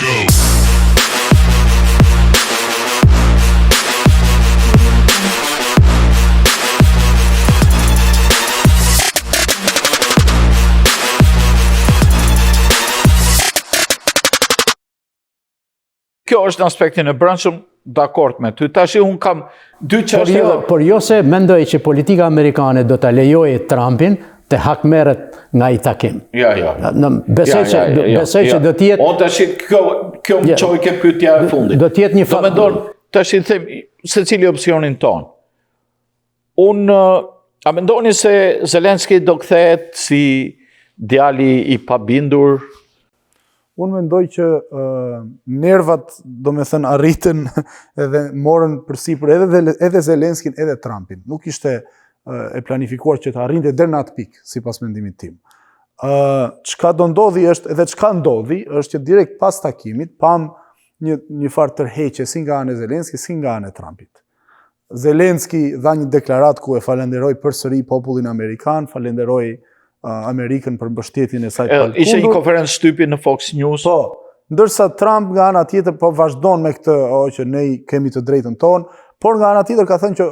Kjo është në aspektin e brendshëm, dakord me ty. Tash unë kam dy çështje. Por jo se mendoj që politika amerikane do ta lejojë Trumpin të hakmerret nga i takim. Ja. Besoj që do të jetë. O tash kjo më çoi ke pyetja e fundit. Do të jetë një Do mendon tash i them secili opsionin ton. A mendoni se Zelenski do kthehet si djali i pabindur? Unë mendoj që nervat, do me thënë, arritën edhe morën përsipër edhe Zelenskin edhe Trumpin. Nuk ishte e planifikuar që të arrinte deri në atë pikë, sipas mendimit tim. Çka do ndodhi është, edhe çka ndodhi, është që direkt pas takimit pam një farë tërheqje si nga ana e Zelenskit, si nga ana e Trumpit. Zelenski dha një deklaratë ku e falenderoi përsëri popullin amerikan, falenderoi Amerikën për mbështetjen e saj të palkundur. Ishte një konferencë shtypi në Fox News. Po, ndërsa Trump nga ana tjetër po vazhdon me këtë që ne kemi të drejtën tonë, por nga ana tjetër ka thënë që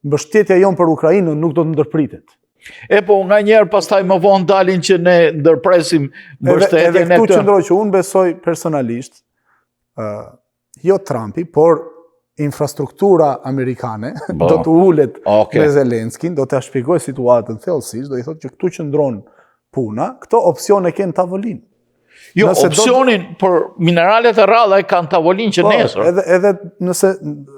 mbështetja jonë për Ukrainën nuk do të ndërpritet. Po nga njerë pastaj më vonë dalin që ne ndërpresim mbështetjen e këtë. Edhe këtu qëndroj që unë besoj personalisht, jo Trumpi, por infrastruktura amerikane do të ulet me Zelenskin, do të shpjegoj situatën thellësisht, do i thotë që këtu qëndron puna, këto opsione kanë tavolinë. Jo, opsionin për mineralet e rralla e kanë tavolinë që nesër. Edhe nëse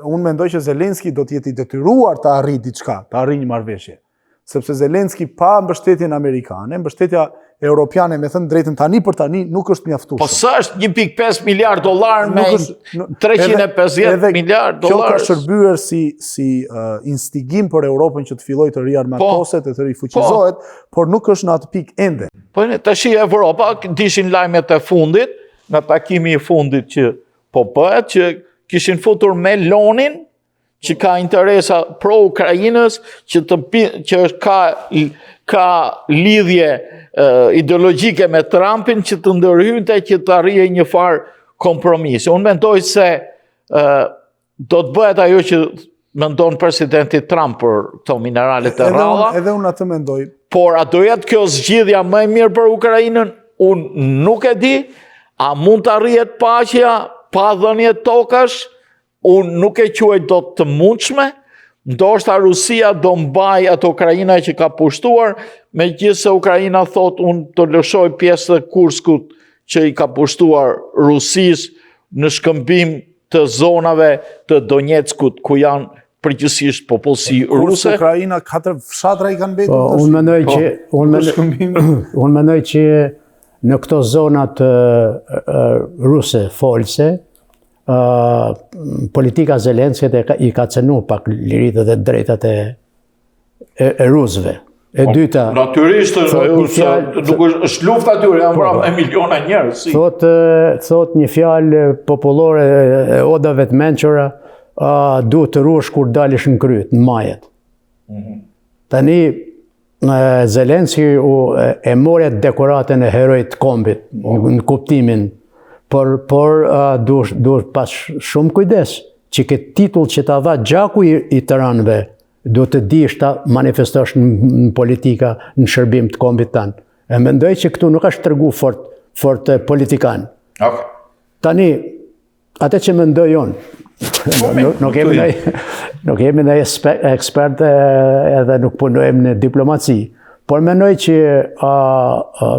unë mendoj që Zelenski do të jetë i detyruar të arrijë diçka, të arrijë një marrëveshje. Sepse Zelenski pa mbështetjen amerikane, mbështetja europiane, me thënë drejtën tani për tani, nuk është mjaftueshme. Po sa është 1.5 miliard dollar me 350 miliard dollar? Kjo ka shërbyer si instigim për Europën që të fillojë të riarmatoset e të rifuqizohet, por nuk është në atë pikë ende. Po tash Evropa dishin lajmet e fundit, nga takimi i fundit që po bëhet, që kishin futur Melonin, që ka interesa pro-Ukrainës, që ka lidhje ideologjike me Trumpin, që të ndërhynte që të arrije një farë kompromisi. Unë mendoj se do të bëhet ajo që mendon presidenti Trump për këto mineralet e rralla. Edhe unë atë mendoj. Por a do jetë kjo zgjidhja më e mirë për Ukrainën? Unë nuk e di. A mund të arrijet paqja pa dhënie tokash? Unë nuk e quaj do të mundshme, ndoshta Rusia do mbaj ato Ukraina që ka pushtuar, megjithëse Ukraina thot unë të lëshoj pjesë të Kurskut që i ka pushtuar Rusisë në shkëmbim të zonave të Donetskut, ku janë përgjithsisht popullsi ruse. Ukraina 4 fshatra i kanë mbetur. Unë mendoj që në këto zonat ruse folse, politika Zelenskit i ka cenu pak liritë dhe drejtat e rusëve. E dyta... Natyrisht, nuk është luft atyre, janë vrarë me miliona njerëz. Thot një fjalë popullore e odave të mençura, duhet të ruhesh kur dalish në kryt, në majet. Tani, Zelenski e mori dekoratën e herojit të kombit, në kuptimin, por duhet pas shumë kujdes, që këtë titull që ta dha gjaku i Tiranëve, duhet të dish ta manifestosh në politika, në shërbim të kombit tanë. E mendoj që këtu nuk është tregu fort politikan. Tani, atë që mendoj jonë, nuk jemi në ekspert edhe nuk punojmë në diplomaci, por mendoj që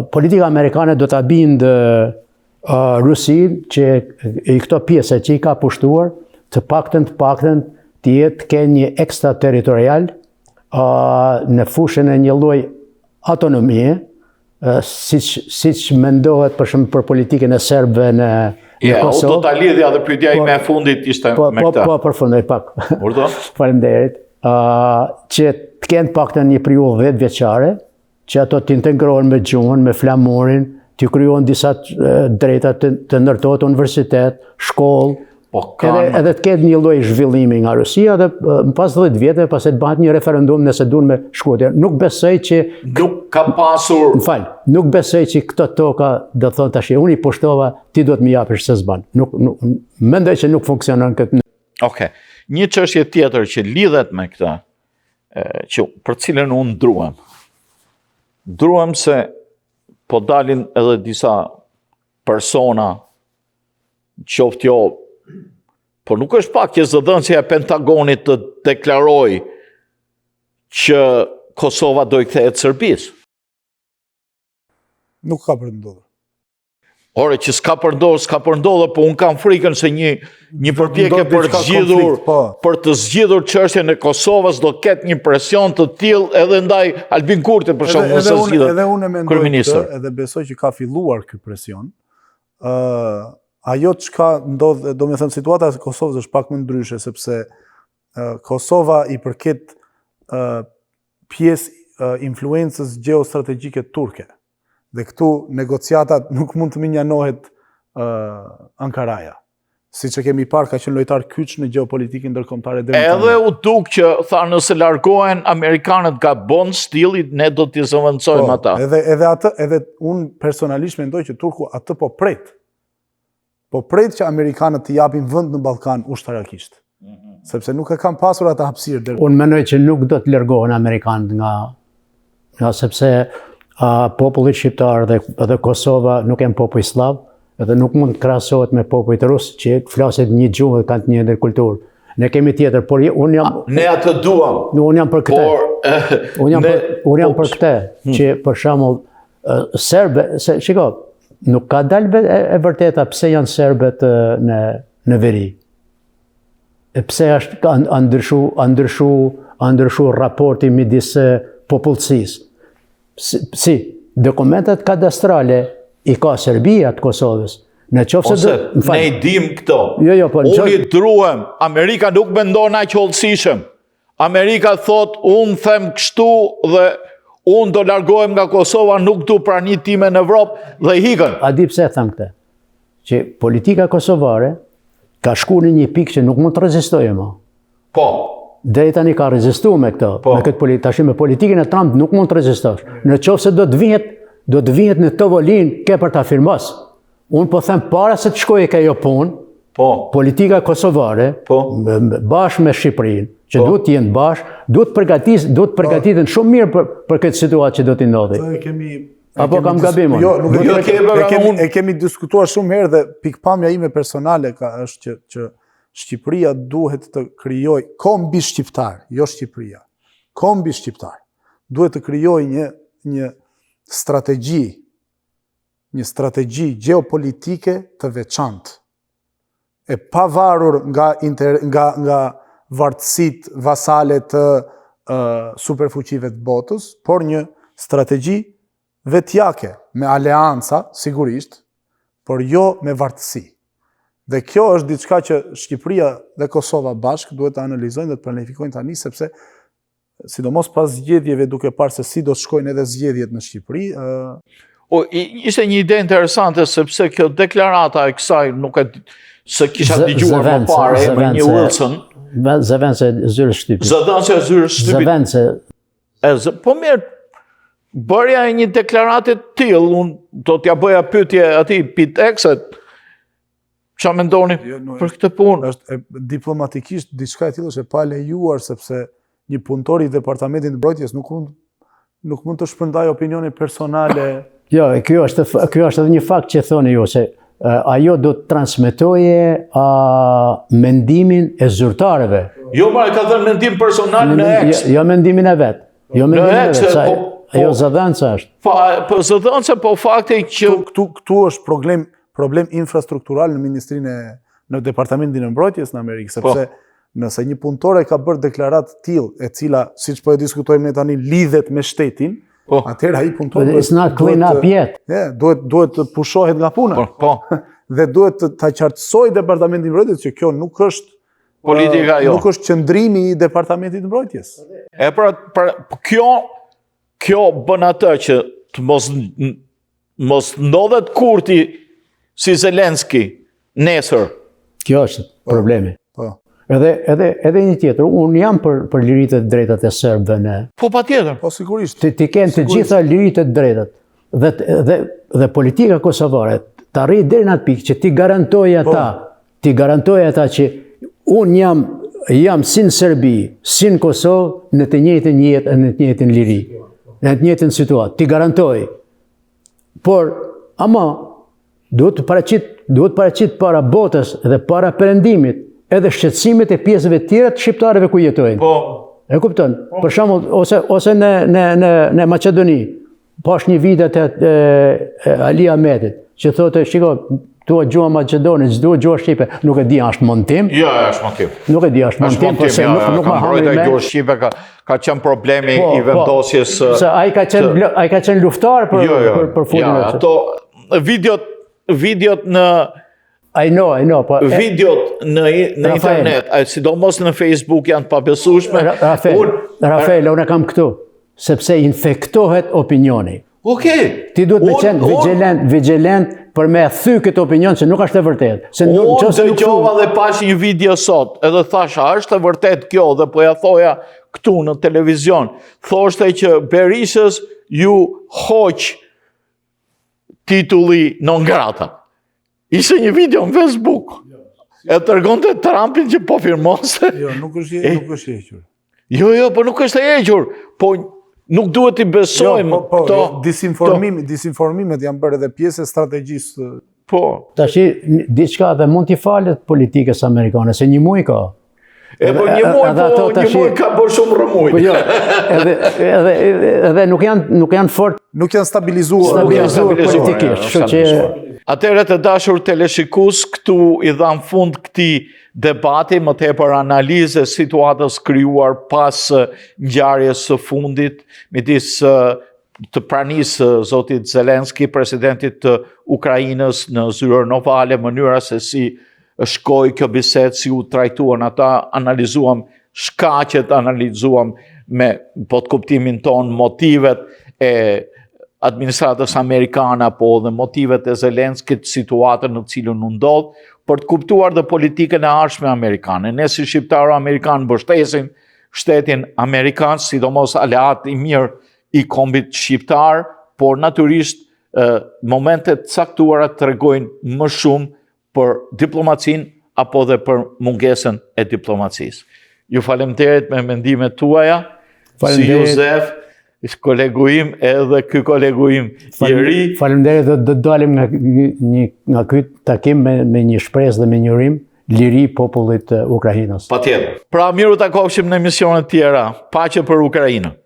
politika amerikane do të bindë Rusin që i këto pjesë që i ka pushtuar, të paktën të jetë ke një ekstraterritorial në fushën e një lloj autonomie, siç mendohet për shembull për politikën e serbëve në Kosovë. Do ta lidhja dhe pyetja ime e fundit ishte me këtë. Po, përfundoj pak. Urdhë. Faleminderit. Që të kenë paktën një periudhë 10 vjeçare, që ato të integrohen me gjuhën, me flamurin, të kryohen disa drejta të ndërtohet universitet, shkollë. Edhe të ketë një lloj zhvillimi nga Rusia dhe pas 10 vjetëve pas e të bëhet një referendum nëse duan me shku atje. Nuk besoj që nuk ka pasur. Nuk besoj që këto toka do thonë tash unë i pushtova, ti duhet më japësh se s'ban. Mendoj që nuk funksionon këtë. Okej. Një çështje tjetër që lidhet me këtë, që për cilën unë druhem. Druhem se po dalin edhe disa persona, qoftë jo, po nuk është pak që zëdhënësja e Pentagonit të deklaroj që Kosova do i kthehet Serbisë. Nuk ka për ndodhur. Ore, që s'ka përndodhur, po unë kam frikën se një përpjekje për të zgjidhur çështjen e Kosovës do ketë një presion të tillë edhe ndaj Albin Kurtit për shkak të zgjidhjes. Edhe unë mendoj edhe besoj që ka filluar ky presion. Ajo çka ndodh, domethënë situata e Kosovës është pak më ndryshe sepse Kosova i përket pjesë influencës gjeostrategjike turke. Dhe këtu negociatat nuk mund të minjanohet Ankaraja. Siç e kemi parë, ka qenë lojtar kyç në gjeopolitikën ndërkombëtare deri edhe u duk që tha nëse largohen amerikanët nga bond stillit, ne do t'i zëvendësojmë ata. Edhe unë personalisht mendoj që turku atë po pret. Po pret që amerikanët të japin vend në Ballkan ushtarakisht. Sepse nuk e kanë pasur atë hapësirë. Unë mendoj që nuk do të largohen amerikanët nga sepse populli shqiptar dhe Kosova nuk janë popull slav, edhe nuk mund të krahasohet me popujt rus që flasin një gjuhë dhe kanë të njëjtën kulturë. Ne kemi tjetër, por unë jam ne atë duam. Unë jam për këtë. Unë jam për këtë që për shembull serbe, shiko, nuk ka dalë e vërteta pse janë serbet në veri. Pse ka ndryshu raporti midis popullsisë. Si, dokumentet kadastrale i ka Serbia të Kosovës. Ne i dim këto. Po unë i druhem, Amerika nuk mendon aq hollësishëm. Amerika thot, unë them kështu dhe unë do largohem nga Kosova, nuk du pranit time në Evropë dhe hikën. A di pse them këtë? Që politika kosovare ka shku në një pikë që nuk mund të rezistojë më. Po. Deri tani ka rezistuar me këtë, me këtë politikë. Tash me politikën e Trump nuk mund të rezistosh. Nëse do të vihet në Tovolin ke për ta firmos. Unë po them para se të shkojë kjo punë, politika kosovare, bashkë me Shqipërinë, që duhet të jenë bashkë, duhet përgatiten shumë mirë për këtë situatë që do t'i ndodhi. Apo kam gabim? Jo, e kemi diskutuar shumë herë dhe pikpamja ime personale është që Shqipëria duhet të krijoj, kombi shqiptar, jo Shqipëria, kombi shqiptar, duhet të krijoj një strategji gjeopolitike të veçantë, e pavarur nga vartësitë vasale të superfuqive të botës, por një strategji vetjake, me aleanca, sigurisht, por jo me vartësi. Dhe kjo është diçka që Shqipëria dhe Kosova bashkë duhet të analizojnë dhe të planifikojnë tani, sepse sidomos pas zgjedhjeve duke parë se si do të shkojnë edhe zgjedhjet në Shqipëri. Ishte një ide interesante sepse kjo deklarata e kësaj nuk e se kisha dëgjuar më parë me një Wilson. Zëvendëse zyrës shtypit. Zëvendëse zyrës shtypit. Po mirë, bërja e një deklarate të tillë, unë do t'ja bëja pyetje atij Pitexet. Qa mendoni për këtë punë? Diplomatikisht, diçka e tillë është e pa lejuar, sepse një punëtor i Departamentit të Mbrojtjes nuk mund të shpërndajë opinione personale. Jo, kjo është edhe një fakt që thoni ju, se ajo do të transmetoje mendimin e zyrtarëve. Jo, ma e ka thënë mendim personal në eks. Jo mendimin e vetë. Jo mendimin e vetë, ajo zëdhënca është. Po zëdhënca, po fakti që... Këtu është problem infrastruktural në Departamentin e Mbrojtjes në Amerikë, sepse nëse një punëtore ka bërë deklarat tillë, e cila, siç po e diskutojmë ne tani, lidhet me shtetin, atëherë ai punëtori duhet të pushohet nga puna. Dhe duhet ta qartësoj Departamentin e Mbrojtjes që kjo nuk është politika jo. Nuk është qëndrimi i Departamentit të Mbrojtjes. Kjo bën atë që të mos ndodhet Kurti si Zelenski nesër Kjo është problemi. Po. Edhe një tjetër, unë jam për liritë e drejtat e serbëve në... Po patjetër. Po sigurisht. Ti kenë të gjitha liritë e drejtat dhe politika kosovare të arrijë deri në atë pikë që ti garantoj ata që unë jam si në Serbi, si në Kosovë, në të njëjtën jetë, në të njëjtën liri, në të njëjtën situatë. Ti garantoj. Por, ama, duhet të paraqit para botës dhe para perëndimit edhe shqetësimet e pjesëve tjera të shqiptarëve ku jetojnë. Po. E kupton? Për shembull, ose në Maqedoni, pash një video të Ali Ahmetit, që thotë, shiko, tua gjua Maqedoni, s'dua gjua Shqipe, nuk e di a është montim. Jo, është montim. Nuk e di a është montim, përse nuk ma hamri me. Gjua Shqipe ka qenë problemi i vendosjes. Se ai ka qenë luftar për fundin e ato videot në I know, po... Videot në internet, sidomos në Facebook janë të pabesueshme. Rafael, unë kam këtu, sepse infektohet opinioni. Okej. Ti duhet me qenë vigilent për me thy këtë opinion që nuk është e vërtet. Unë dëgjova dhe pash një video sot, edhe thasha, është e vërtet kjo, dhe po ja thoja këtu në televizion. Thoshte që Berishës ju hoq titulli non grata. Ishte një video në Facebook. E tërgonte Trumpin që po firmonse. Jo, nuk është hequr. Jo, po nuk është hequr. Po nuk duhet i besojmë këto. Disinformimet janë bërë edhe pjesë e strategjisë. Po. Tashi, diçka dhe mund t'i falet politikës amerikane, se një muj ka. Po një muj ka bërë shumë rëmuj. Po jo, edhe nuk janë fort. Nuk janë stabilizuar politikisht. Atëherë të dashur teleshikues, këtu i dham fund këtij debati, më tepër analizë e situatës krijuar pas ngjarjes së fundit midis të pranisë zotit Zelenski, presidentit të Ukrainës në zyrën ovale, mënyra se si shkoi kjo bisedë, si u trajtuan ata, analizuam shkaqet, analizuam me po të kuptimin ton motivet e administratës amerikane apo dhe motivet e Zelenskit, situatën në cilën u ndodh, për të kuptuar dhe politikën e ardhshme amerikane. Ne si shqiptarë amerikanë mbështesim shtetin amerikan, sidomos aleat i mirë i kombit shqiptar, por natyrisht momentet caktuara tregojnë më shumë për diplomacinë apo dhe për mungesën e diplomacisë. Ju falemnderit me mendimet tuaja, si Josef, kolegu im edhe ky kolegu im i ri. Faleminderit, do dalim nga ky takim me një shpresë dhe me një urim liri popullit të Ukrainës. Patjetër. Pra miru takofshim në emisione tjera. Paqe për Ukrainën.